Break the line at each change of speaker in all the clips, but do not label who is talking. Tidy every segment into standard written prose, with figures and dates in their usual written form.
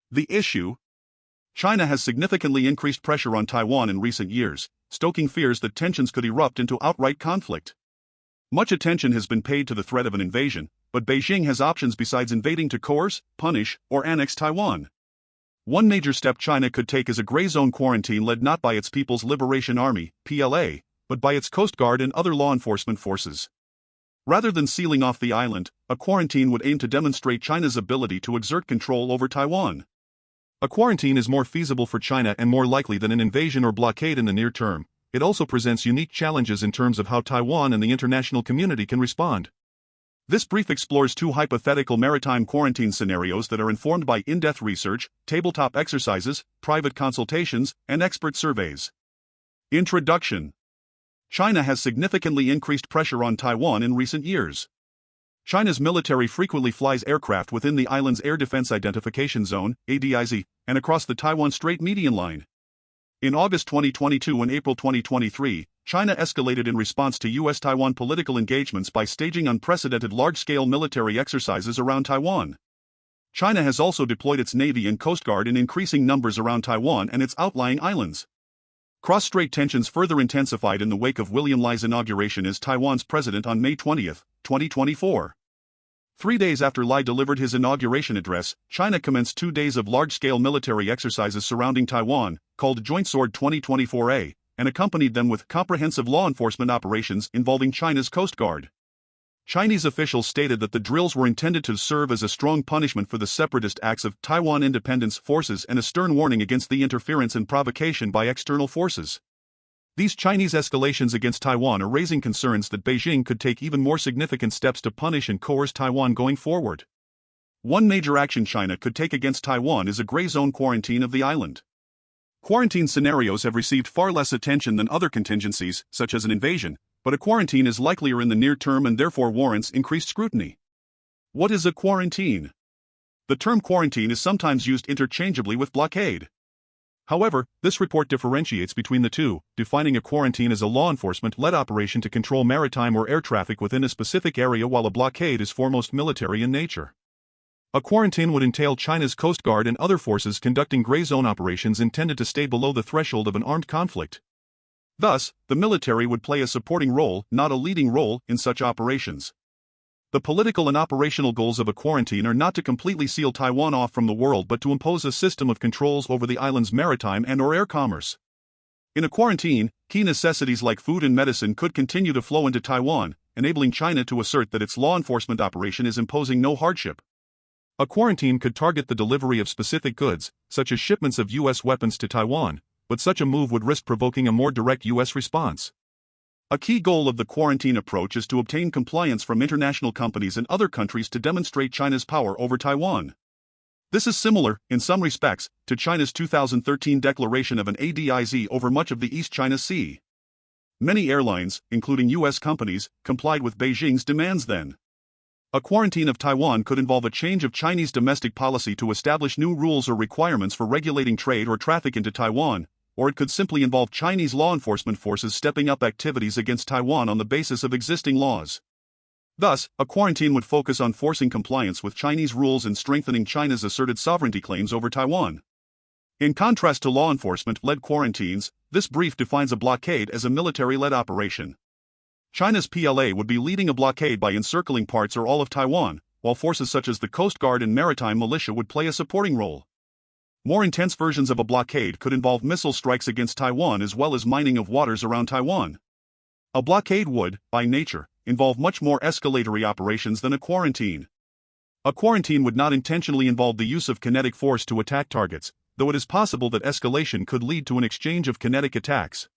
The issue? China has significantly increased pressure on Taiwan in recent years, stoking fears that tensions could erupt into outright conflict. Much attention has been paid to the threat of an invasion, but Beijing has options besides invading to coerce, punish, or annex Taiwan. One major step China could take is a gray zone quarantine led not by its People's Liberation Army, PLA, but by its Coast Guard and other law enforcement forces. Rather than sealing off the island, a quarantine would aim to demonstrate China's ability to exert control over Taiwan. A quarantine is more feasible for China and more likely than an invasion or blockade in the near term. It also presents unique challenges in terms of how Taiwan and the international community can respond. This brief explores two hypothetical maritime quarantine scenarios that are informed by in-depth research, tabletop exercises, private consultations, and expert surveys. Introduction. China has significantly increased pressure on Taiwan in recent years. China's military frequently flies aircraft within the island's Air Defense Identification Zone, ADIZ, and across the Taiwan Strait median line. In August 2022 and April 2023, China escalated in response to U.S.-Taiwan political engagements by staging unprecedented large-scale military exercises around Taiwan. China has also deployed its Navy and Coast Guard in increasing numbers around Taiwan and its outlying islands. Cross-strait tensions further intensified in the wake of William Lai's inauguration as Taiwan's president on May 20, 2024. 3 days after Lai delivered his inauguration address, China commenced 2 days of large-scale military exercises surrounding Taiwan, called Joint Sword 2024A, and accompanied them with comprehensive law enforcement operations involving China's Coast Guard. Chinese officials stated that the drills were intended to serve as a strong punishment for the separatist acts of Taiwan Independence Forces and a stern warning against the interference and provocation by external forces. These Chinese escalations against Taiwan are raising concerns that Beijing could take even more significant steps to punish and coerce Taiwan going forward. One major action China could take against Taiwan is a gray zone quarantine of the island. Quarantine scenarios have received far less attention than other contingencies, such as an invasion, but a quarantine is likelier in the near term and therefore warrants increased scrutiny. What is a quarantine? The term quarantine is sometimes used interchangeably with blockade. However, this report differentiates between the two, defining a quarantine as a law enforcement-led operation to control maritime or air traffic within a specific area, while a blockade is foremost military in nature. A quarantine would entail China's Coast Guard and other forces conducting gray zone operations intended to stay below the threshold of an armed conflict. Thus, the military would play a supporting role, not a leading role, in such operations. The political and operational goals of a quarantine are not to completely seal Taiwan off from the world but to impose a system of controls over the island's maritime and/or air commerce. In a quarantine, key necessities like food and medicine could continue to flow into Taiwan, enabling China to assert that its law enforcement operation is imposing no hardship. A quarantine could target the delivery of specific goods, such as shipments of U.S. weapons to Taiwan, but such a move would risk provoking a more direct U.S. response. A key goal of the quarantine approach is to obtain compliance from international companies and other countries to demonstrate China's power over Taiwan. This is similar, in some respects, to China's 2013 declaration of an ADIZ over much of the East China Sea. Many airlines, including U.S. companies, complied with Beijing's demands then. A quarantine of Taiwan could involve a change of Chinese domestic policy to establish new rules or requirements for regulating trade or traffic into Taiwan, or it could simply involve Chinese law enforcement forces stepping up activities against Taiwan on the basis of existing laws. Thus, a quarantine would focus on forcing compliance with Chinese rules and strengthening China's asserted sovereignty claims over Taiwan. In contrast to law enforcement-led quarantines, this brief defines a blockade as a military-led operation. China's PLA would be leading a blockade by encircling parts or all of Taiwan, while forces such as the Coast Guard and maritime militia would play a supporting role. More intense versions of a blockade could involve missile strikes against Taiwan as well as mining of waters around Taiwan. A blockade would, by nature, involve much more escalatory operations than a quarantine. A quarantine would not intentionally involve the use of kinetic force to attack targets, though it is possible that escalation could lead to an exchange of kinetic attacks.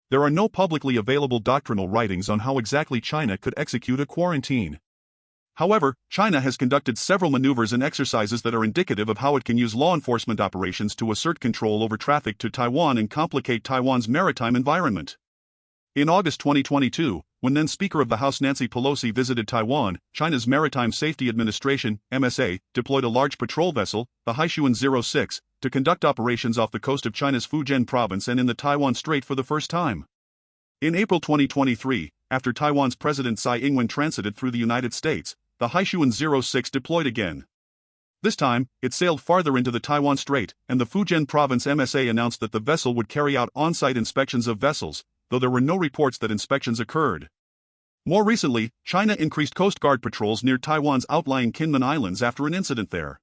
There are no publicly available doctrinal writings on how exactly China could execute a quarantine. However, China has conducted several maneuvers and exercises that are indicative of how it can use law enforcement operations to assert control over traffic to Taiwan and complicate Taiwan's maritime environment. In August 2022, when then Speaker of the House Nancy Pelosi visited Taiwan, China's Maritime Safety Administration, MSA, deployed a large patrol vessel, the Haishuan 06, to conduct operations off the coast of China's Fujian province and in the Taiwan Strait for the first time. In April 2023, after Taiwan's President Tsai Ing-wen transited through the United States, the Haishuan 06 deployed again. This time, it sailed farther into the Taiwan Strait, and the Fujian Province MSA announced that the vessel would carry out on-site inspections of vessels, though there were no reports that inspections occurred. More recently, China increased Coast Guard patrols near Taiwan's outlying Kinmen Islands after an incident there.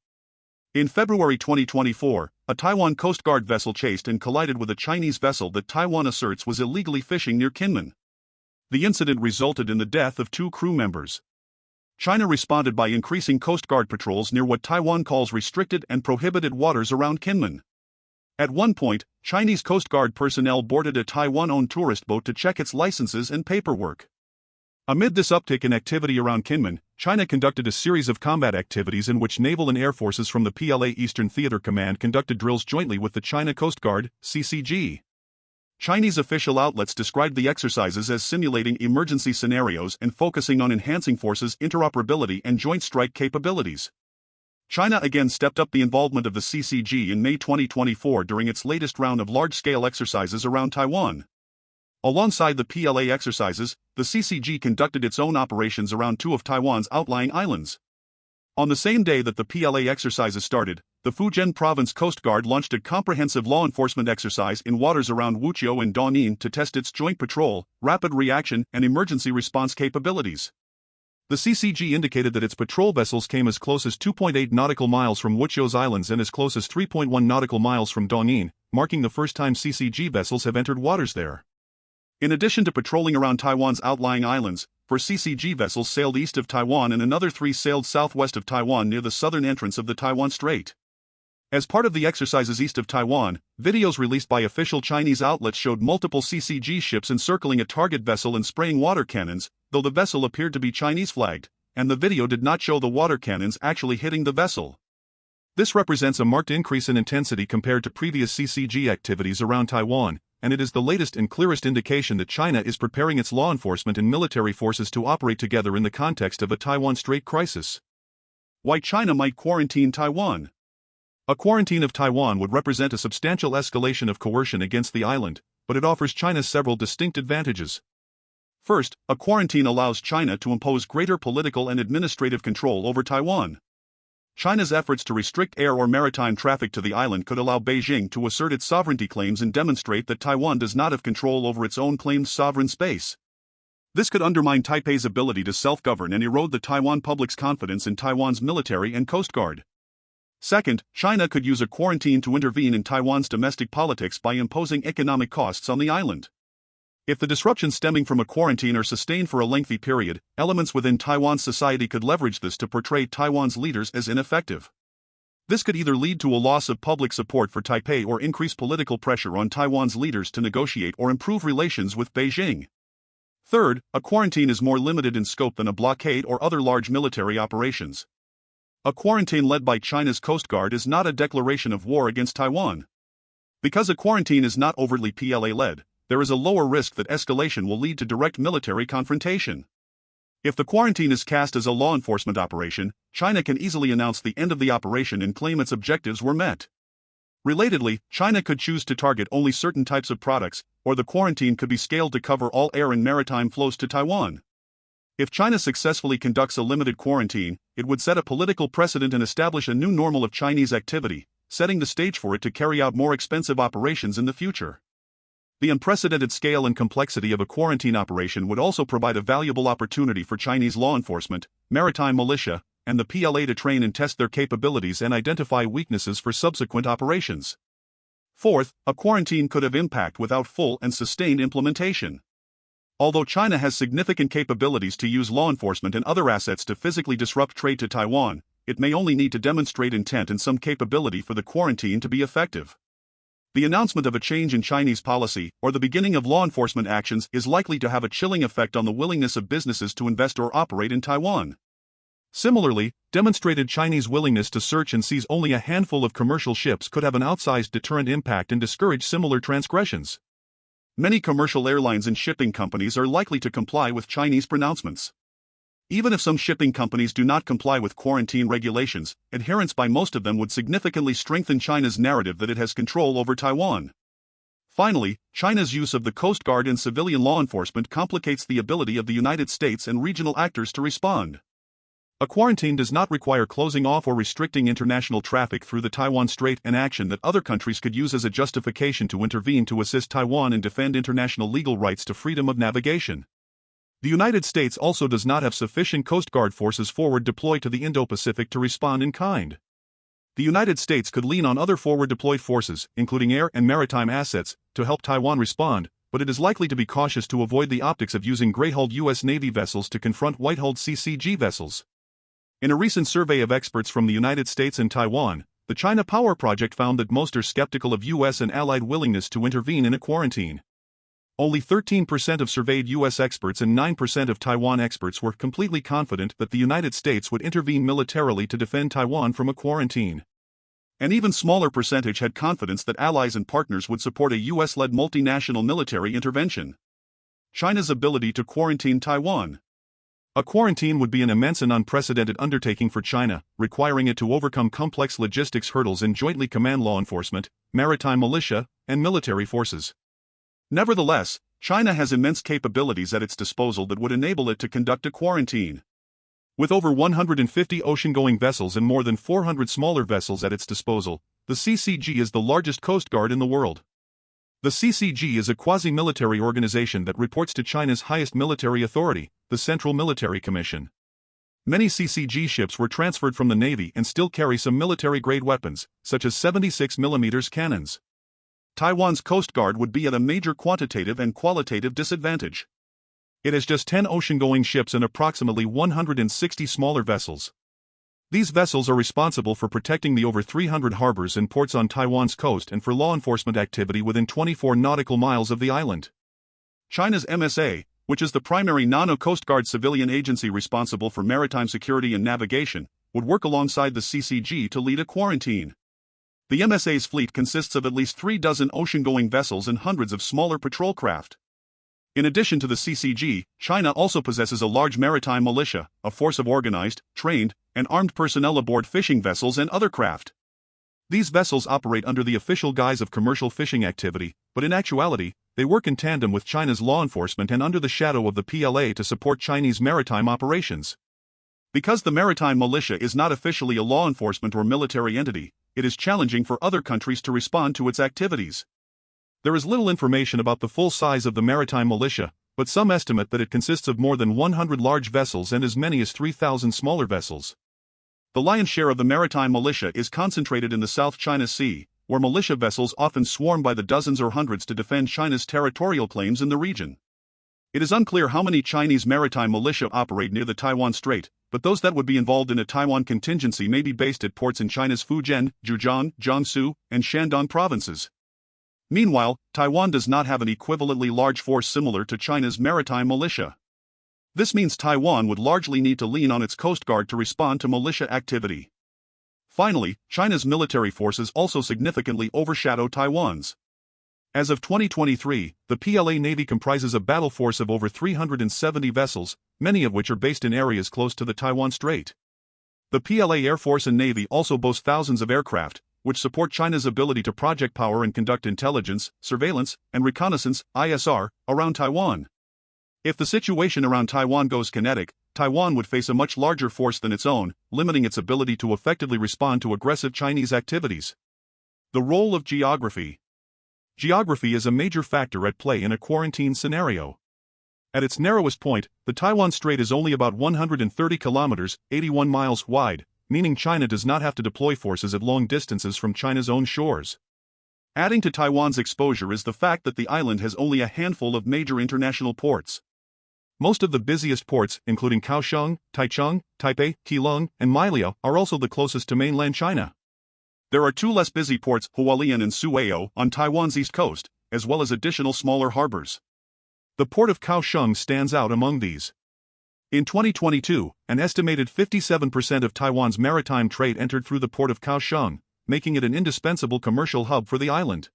In February 2024, a Taiwan Coast Guard vessel chased and collided with a Chinese vessel that Taiwan asserts was illegally fishing near Kinmen. The incident resulted in the death of 2 crew members. China responded by increasing Coast Guard patrols near what Taiwan calls restricted and prohibited waters around Kinmen. At one point, Chinese Coast Guard personnel boarded a Taiwan-owned tourist boat to check its licenses and paperwork. Amid this uptick in activity around Kinmen, China conducted a series of combat activities in which naval and air forces from the PLA Eastern Theater Command conducted drills jointly with the China Coast Guard, CCG. Chinese official outlets described the exercises as simulating emergency scenarios and focusing on enhancing forces' interoperability and joint strike capabilities. China again stepped up the involvement of the CCG in May 2024 during its latest round of large-scale exercises around Taiwan. Alongside the PLA exercises, the CCG conducted its own operations around 2 of Taiwan's outlying islands. On the same day that the PLA exercises started, the Fujian Province Coast Guard launched a comprehensive law enforcement exercise in waters around Wuqiu and Daonin to test its joint patrol, rapid reaction, and emergency response capabilities. The CCG indicated that its patrol vessels came as close as 2.8 nautical miles from Wuqiu's islands and as close as 3.1 nautical miles from Daonin, marking the first time CCG vessels have entered waters there. In addition to patrolling around Taiwan's outlying islands, 4 CCG vessels sailed east of Taiwan and another 3 sailed southwest of Taiwan near the southern entrance of the Taiwan Strait. As part of the exercises east of Taiwan, videos released by official Chinese outlets showed multiple CCG ships encircling a target vessel and spraying water cannons, though the vessel appeared to be Chinese-flagged, and the video did not show the water cannons actually hitting the vessel. This represents a marked increase in intensity compared to previous CCG activities around Taiwan, and it is the latest and clearest indication that China is preparing its law enforcement and military forces to operate together in the context of a Taiwan Strait crisis. Why China might quarantine Taiwan. A quarantine of Taiwan would represent a substantial escalation of coercion against the island, but it offers China several distinct advantages. First, a quarantine allows China to impose greater political and administrative control over Taiwan. China's efforts to restrict air or maritime traffic to the island could allow Beijing to assert its sovereignty claims and demonstrate that Taiwan does not have control over its own claimed sovereign space. This could undermine Taipei's ability to self-govern and erode the Taiwan public's confidence in Taiwan's military and coast guard. Second, China could use a quarantine to intervene in Taiwan's domestic politics by imposing economic costs on the island. If the disruptions stemming from a quarantine are sustained for a lengthy period, elements within Taiwan's society could leverage this to portray Taiwan's leaders as ineffective. This could either lead to a loss of public support for Taipei or increase political pressure on Taiwan's leaders to negotiate or improve relations with Beijing. Third, a quarantine is more limited in scope than a blockade or other large military operations. A quarantine led by China's Coast Guard is not a declaration of war against Taiwan. Because a quarantine is not overtly PLA-led, there is a lower risk that escalation will lead to direct military confrontation. If the quarantine is cast as a law enforcement operation, China can easily announce the end of the operation and claim its objectives were met. Relatedly, China could choose to target only certain types of products, or the quarantine could be scaled to cover all air and maritime flows to Taiwan. If China successfully conducts a limited quarantine, it would set a political precedent and establish a new normal of Chinese activity, setting the stage for it to carry out more expensive operations in the future. The unprecedented scale and complexity of a quarantine operation would also provide a valuable opportunity for Chinese law enforcement, maritime militia, and the PLA to train and test their capabilities and identify weaknesses for subsequent operations. Fourth, a quarantine could have impact without full and sustained implementation. Although China has significant capabilities to use law enforcement and other assets to physically disrupt trade to Taiwan, it may only need to demonstrate intent and some capability for the quarantine to be effective. The announcement of a change in Chinese policy or the beginning of law enforcement actions is likely to have a chilling effect on the willingness of businesses to invest or operate in Taiwan. Similarly, demonstrated Chinese willingness to search and seize only a handful of commercial ships could have an outsized deterrent impact and discourage similar transgressions. Many commercial airlines and shipping companies are likely to comply with Chinese pronouncements. Even if some shipping companies do not comply with quarantine regulations, adherence by most of them would significantly strengthen China's narrative that it has control over Taiwan. Finally, China's use of the Coast Guard and civilian law enforcement complicates the ability of the United States and regional actors to respond. A quarantine does not require closing off or restricting international traffic through the Taiwan Strait, an action that other countries could use as a justification to intervene to assist Taiwan and defend international legal rights to freedom of navigation. The United States also does not have sufficient Coast Guard forces forward deployed to the Indo-Pacific to respond in kind. The United States could lean on other forward deployed forces, including air and maritime assets, to help Taiwan respond, but it is likely to be cautious to avoid the optics of using gray-hulled U.S. Navy vessels to confront white-hulled CCG vessels. In a recent survey of experts from the United States and Taiwan, the China Power Project found that most are skeptical of U.S. and allied willingness to intervene in a quarantine. Only 13% of surveyed U.S. experts and 9% of Taiwan experts were completely confident that the United States would intervene militarily to defend Taiwan from a quarantine. An even smaller percentage had confidence that allies and partners would support a U.S.-led multinational military intervention. China's ability to quarantine Taiwan. A quarantine would be an immense and unprecedented undertaking for China, requiring it to overcome complex logistics hurdles and jointly command law enforcement, maritime militia, and military forces. Nevertheless, China has immense capabilities at its disposal that would enable it to conduct a quarantine. With over 150 ocean-going vessels and more than 400 smaller vessels at its disposal, the CCG is the largest coast guard in the world. The CCG is a quasi-military organization that reports to China's highest military authority, the Central Military Commission. Many CCG ships were transferred from the Navy and still carry some military-grade weapons, such as 76mm cannons. Taiwan's Coast Guard would be at a major quantitative and qualitative disadvantage. It has just 10 ocean-going ships and approximately 160 smaller vessels. These vessels are responsible for protecting the over 300 harbors and ports on Taiwan's coast and for law enforcement activity within 24 nautical miles of the island. China's MSA, which is the primary non-Coast Guard civilian agency responsible for maritime security and navigation, would work alongside the CCG to lead a quarantine. The MSA's fleet consists of at least 36 ocean-going vessels and hundreds of smaller patrol craft. In addition to the CCG, China also possesses a large maritime militia, a force of organized, trained, and armed personnel aboard fishing vessels and other craft. These vessels operate under the official guise of commercial fishing activity, but in actuality, they work in tandem with China's law enforcement and under the shadow of the PLA to support Chinese maritime operations. Because the maritime militia is not officially a law enforcement or military entity, it is challenging for other countries to respond to its activities. There is little information about the full size of the maritime militia, but some estimate that it consists of more than 100 large vessels and as many as 3,000 smaller vessels. The lion's share of the maritime militia is concentrated in the South China Sea, where militia vessels often swarm by the dozens or hundreds to defend China's territorial claims in the region. It is unclear how many Chinese maritime militia operate near the Taiwan Strait, but those that would be involved in a Taiwan contingency may be based at ports in China's Fujian, Zhejiang, Jiangsu, and Shandong provinces. Meanwhile, Taiwan does not have an equivalently large force similar to China's maritime militia. This means Taiwan would largely need to lean on its Coast Guard to respond to militia activity. Finally, China's military forces also significantly overshadow Taiwan's. As of 2023, the PLA Navy comprises a battle force of over 370 vessels, many of which are based in areas close to the Taiwan Strait. The PLA Air Force and Navy also boast thousands of aircraft, which support China's ability to project power and conduct intelligence, surveillance, and reconnaissance (ISR) around Taiwan. If the situation around Taiwan goes kinetic, Taiwan would face a much larger force than its own, limiting its ability to effectively respond to aggressive Chinese activities. The role of geography. Geography is a major factor at play in a quarantine scenario. At its narrowest point, the Taiwan Strait is only about 130 kilometers, 81 miles wide, meaning China does not have to deploy forces at long distances from China's own shores. Adding to Taiwan's exposure is the fact that the island has only a handful of major international ports. Most of the busiest ports, including Kaohsiung, Taichung, Taipei, Keelung, and Mailiao, are also the closest to mainland China. There are two less busy ports, Hualien and Suao, on Taiwan's east coast, as well as additional smaller harbors. The port of Kaohsiung stands out among these. In 2022, an estimated 57% of Taiwan's maritime trade entered through the port of Kaohsiung, making it an indispensable commercial hub for the island.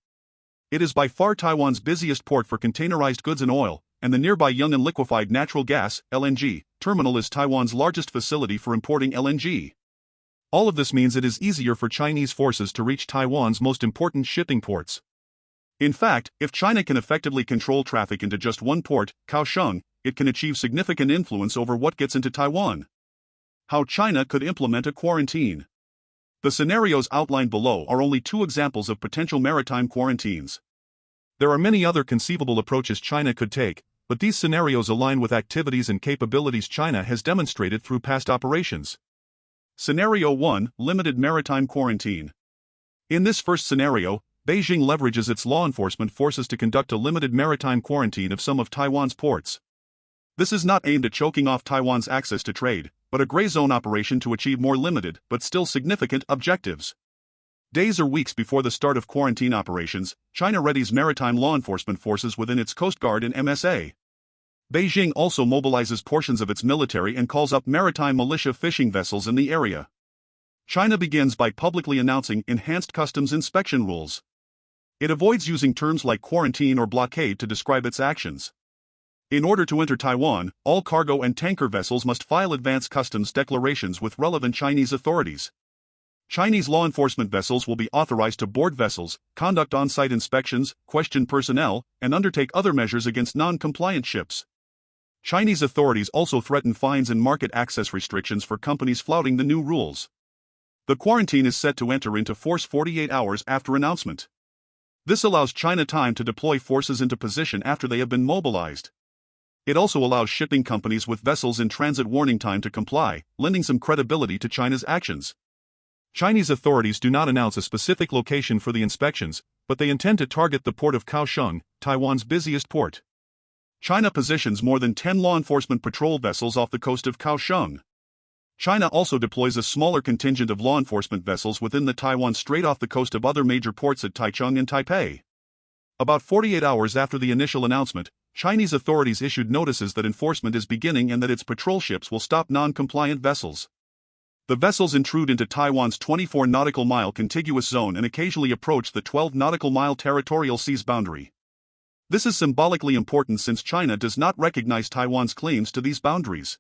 It is by far Taiwan's busiest port for containerized goods and oil, and the nearby Yunnan liquefied natural gas (LNG) terminal is Taiwan's largest facility for importing LNG. All of this means it is easier for Chinese forces to reach Taiwan's most important shipping ports. In fact, if China can effectively control traffic into just one port, Kaohsiung, it can achieve significant influence over what gets into Taiwan. How China could implement a quarantine. The scenarios outlined below are only two examples of potential maritime quarantines. There are many other conceivable approaches China could take, but these scenarios align with activities and capabilities China has demonstrated through past operations. Scenario 1: Limited maritime quarantine. In this first scenario, Beijing leverages its law enforcement forces to conduct a limited maritime quarantine of some of Taiwan's ports. This is not aimed at choking off Taiwan's access to trade, but a gray zone operation to achieve more limited but still significant objectives. Days or weeks before the start of quarantine operations, China readies maritime law enforcement forces within its Coast Guard and MSA. Beijing also mobilizes portions of its military and calls up maritime militia fishing vessels in the area. China begins by publicly announcing enhanced customs inspection rules. It avoids using terms like quarantine or blockade to describe its actions. In order to enter Taiwan, all cargo and tanker vessels must file advance customs declarations with relevant Chinese authorities. Chinese law enforcement vessels will be authorized to board vessels, conduct on-site inspections, question personnel, and undertake other measures against non-compliant ships. Chinese authorities also threaten fines and market access restrictions for companies flouting the new rules. The quarantine is set to enter into force 48 hours after announcement. This allows China time to deploy forces into position after they have been mobilized. It also allows shipping companies with vessels in transit warning time to comply, lending some credibility to China's actions. Chinese authorities do not announce a specific location for the inspections, but they intend to target the port of Kaohsiung, Taiwan's busiest port. China positions more than 10 law enforcement patrol vessels off the coast of Kaohsiung. China also deploys a smaller contingent of law enforcement vessels within the Taiwan Strait off the coast of other major ports at Taichung and Taipei. About 48 hours after the initial announcement, Chinese authorities issued notices that enforcement is beginning and that its patrol ships will stop non-compliant vessels. The vessels intrude into Taiwan's 24 nautical mile contiguous zone and occasionally approach the 12 nautical mile territorial seas boundary. This is symbolically important since China does not recognize Taiwan's claims to these boundaries.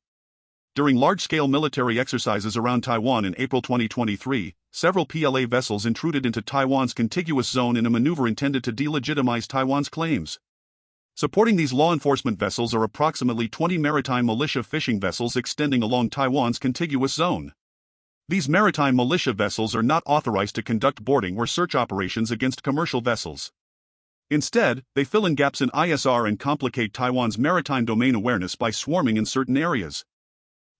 During large-scale military exercises around Taiwan in April 2023, several PLA vessels intruded into Taiwan's contiguous zone in a maneuver intended to delegitimize Taiwan's claims. Supporting these law enforcement vessels are approximately 20 maritime militia fishing vessels extending along Taiwan's contiguous zone. These maritime militia vessels are not authorized to conduct boarding or search operations against commercial vessels. Instead, they fill in gaps in ISR and complicate Taiwan's maritime domain awareness by swarming in certain areas.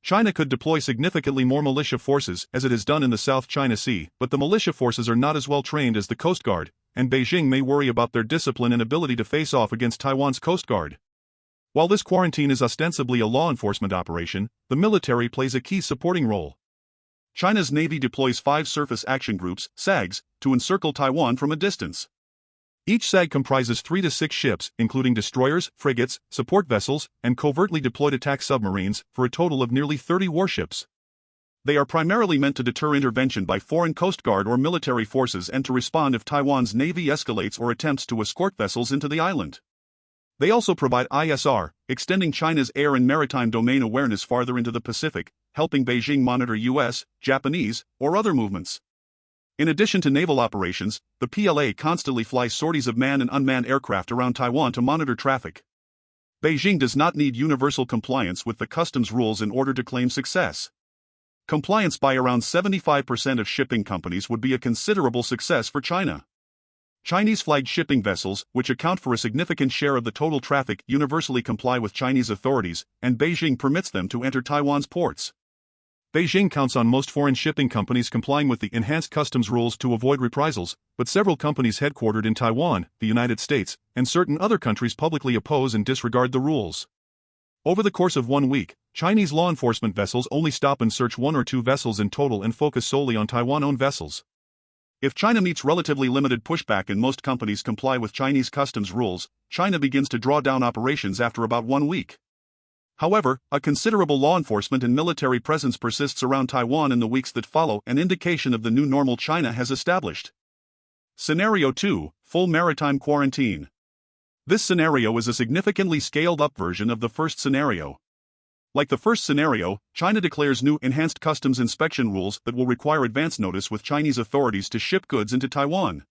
China could deploy significantly more militia forces as it has done in the South China Sea, but the militia forces are not as well trained as the Coast Guard, and Beijing may worry about their discipline and ability to face off against Taiwan's Coast Guard. While this quarantine is ostensibly a law enforcement operation, the military plays a key supporting role. China's Navy deploys 5 surface action groups, SAGs, to encircle Taiwan from a distance. Each SAG comprises 3 to 6 ships, including destroyers, frigates, support vessels, and covertly deployed attack submarines, for a total of nearly 30 warships. They are primarily meant to deter intervention by foreign Coast Guard or military forces and to respond if Taiwan's Navy escalates or attempts to escort vessels into the island. They also provide ISR, extending China's air and maritime domain awareness farther into the Pacific, helping Beijing monitor US, Japanese, or other movements. In addition to naval operations, the PLA constantly flies sorties of manned and unmanned aircraft around Taiwan to monitor traffic. Beijing does not need universal compliance with the customs rules in order to claim success. Compliance by around 75% of shipping companies would be a considerable success for China. Chinese-flagged shipping vessels, which account for a significant share of the total traffic, universally comply with Chinese authorities, and Beijing permits them to enter Taiwan's ports. Beijing counts on most foreign shipping companies complying with the enhanced customs rules to avoid reprisals, but several companies headquartered in Taiwan, the United States, and certain other countries publicly oppose and disregard the rules. Over the course of 1 week, Chinese law enforcement vessels only stop and search 1 or 2 vessels in total and focus solely on Taiwan-owned vessels. If China meets relatively limited pushback and most companies comply with Chinese customs rules, China begins to draw down operations after about 1 week. However, a considerable law enforcement and military presence persists around Taiwan in the weeks that follow, an indication of the new normal China has established. Scenario 2: Full maritime quarantine. This scenario is a significantly scaled-up version of the first scenario. Like the first scenario, China declares new enhanced customs inspection rules that will require advance notice with Chinese authorities to ship goods into Taiwan.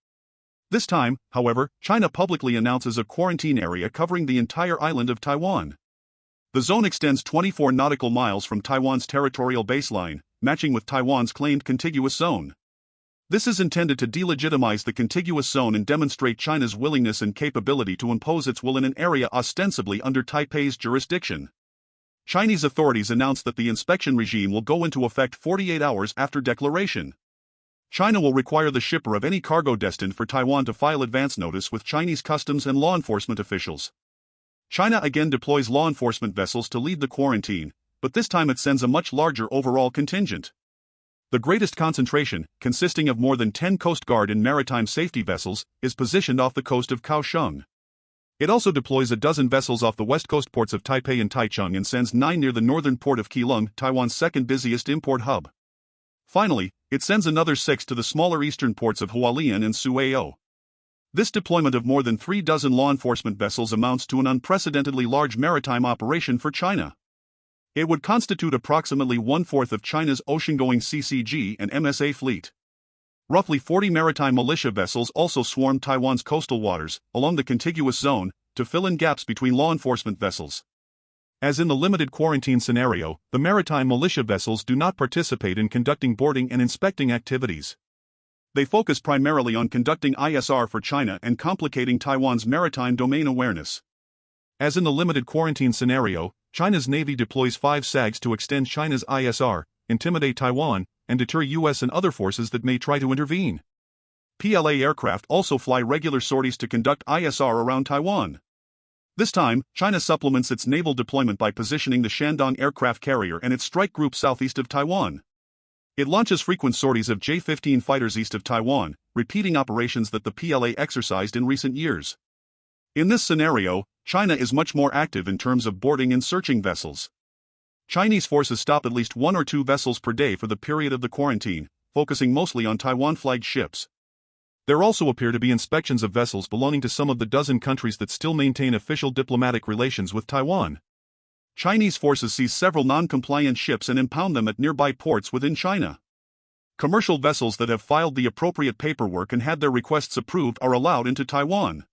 This time, however, China publicly announces a quarantine area covering the entire island of Taiwan. The zone extends 24 nautical miles from Taiwan's territorial baseline, matching with Taiwan's claimed contiguous zone. This is intended to delegitimize the contiguous zone and demonstrate China's willingness and capability to impose its will in an area ostensibly under Taipei's jurisdiction. Chinese authorities announced that the inspection regime will go into effect 48 hours after declaration. China will require the shipper of any cargo destined for Taiwan to file advance notice with Chinese customs and law enforcement officials. China again deploys law enforcement vessels to lead the quarantine, but this time it sends a much larger overall contingent. The greatest concentration, consisting of more than 10 Coast Guard and maritime safety vessels, is positioned off the coast of Kaohsiung. It also deploys a dozen vessels off the west coast ports of Taipei and Taichung and sends 9 near the northern port of Keelung, Taiwan's second busiest import hub. Finally, it sends another 6 to the smaller eastern ports of Hualien and Suao. This deployment of more than 3 dozen law enforcement vessels amounts to an unprecedentedly large maritime operation for China. It would constitute approximately 1/4 of China's ocean-going CCG and MSA fleet. Roughly 40 maritime militia vessels also swarm Taiwan's coastal waters, along the contiguous zone, to fill in gaps between law enforcement vessels. As in the limited quarantine scenario, the maritime militia vessels do not participate in conducting boarding and inspecting activities. They focus primarily on conducting ISR for China and complicating Taiwan's maritime domain awareness. As in the limited quarantine scenario, China's Navy deploys 5 SAGs to extend China's ISR, intimidate Taiwan, and deter U.S. and other forces that may try to intervene. PLA aircraft also fly regular sorties to conduct ISR around Taiwan. This time, China supplements its naval deployment by positioning the Shandong aircraft carrier and its strike group southeast of Taiwan. It launches frequent sorties of J-15 fighters east of Taiwan, repeating operations that the PLA exercised in recent years. In this scenario, China is much more active in terms of boarding and searching vessels. Chinese forces stop at least 1 or 2 vessels per day for the period of the quarantine, focusing mostly on Taiwan-flagged ships. There also appear to be inspections of vessels belonging to some of the dozen countries that still maintain official diplomatic relations with Taiwan. Chinese forces seize several non-compliant ships and impound them at nearby ports within China. Commercial vessels that have filed the appropriate paperwork and had their requests approved are allowed into Taiwan.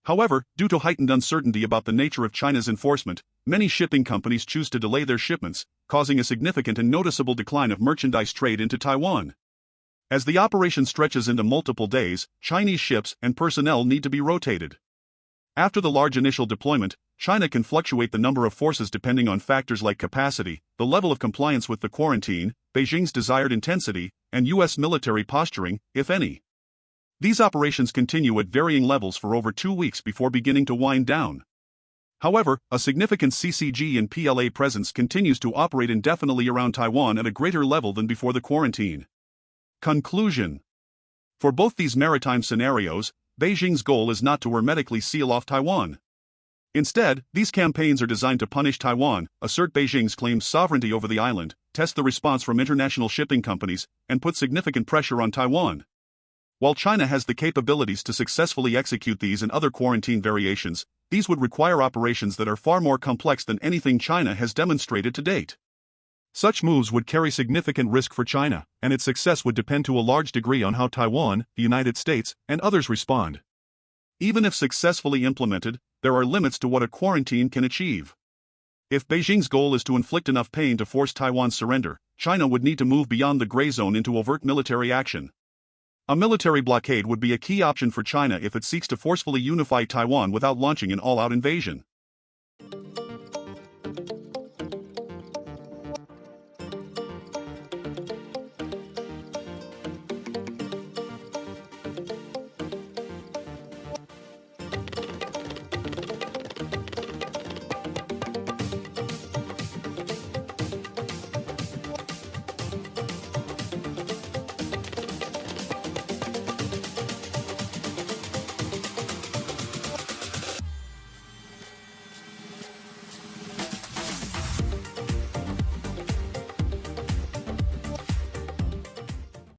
However, due to heightened uncertainty about the nature of China's enforcement, many shipping companies choose to delay their shipments, causing a significant and noticeable decline of merchandise trade into Taiwan. As the operation stretches into multiple days, Chinese ships and personnel need to be rotated. After the large initial deployment, China can fluctuate the number of forces depending on factors like capacity, the level of compliance with the quarantine, Beijing's desired intensity, and U.S. military posturing, if any. These operations continue at varying levels for over 2 weeks before beginning to wind down. However, a significant CCG and PLA presence continues to operate indefinitely around Taiwan at a greater level than before the quarantine. Conclusion. For both these maritime scenarios, Beijing's goal is not to hermetically seal off Taiwan. Instead, these campaigns are designed to punish Taiwan, assert Beijing's claimed sovereignty over the island, test the response from international shipping companies, and put significant pressure on Taiwan. While China has the capabilities to successfully execute these and other quarantine variations, these would require operations that are far more complex than anything China has demonstrated to date. Such moves would carry significant risk for China, and its success would depend to a large degree on how Taiwan, the United States, and others respond. Even if successfully implemented, there are limits to what a quarantine can achieve. If Beijing's goal is to inflict enough pain to force Taiwan's surrender, China would need to move beyond the gray zone into overt military action. A military blockade would be a key option for China if it seeks to forcefully unify Taiwan without launching an all-out invasion.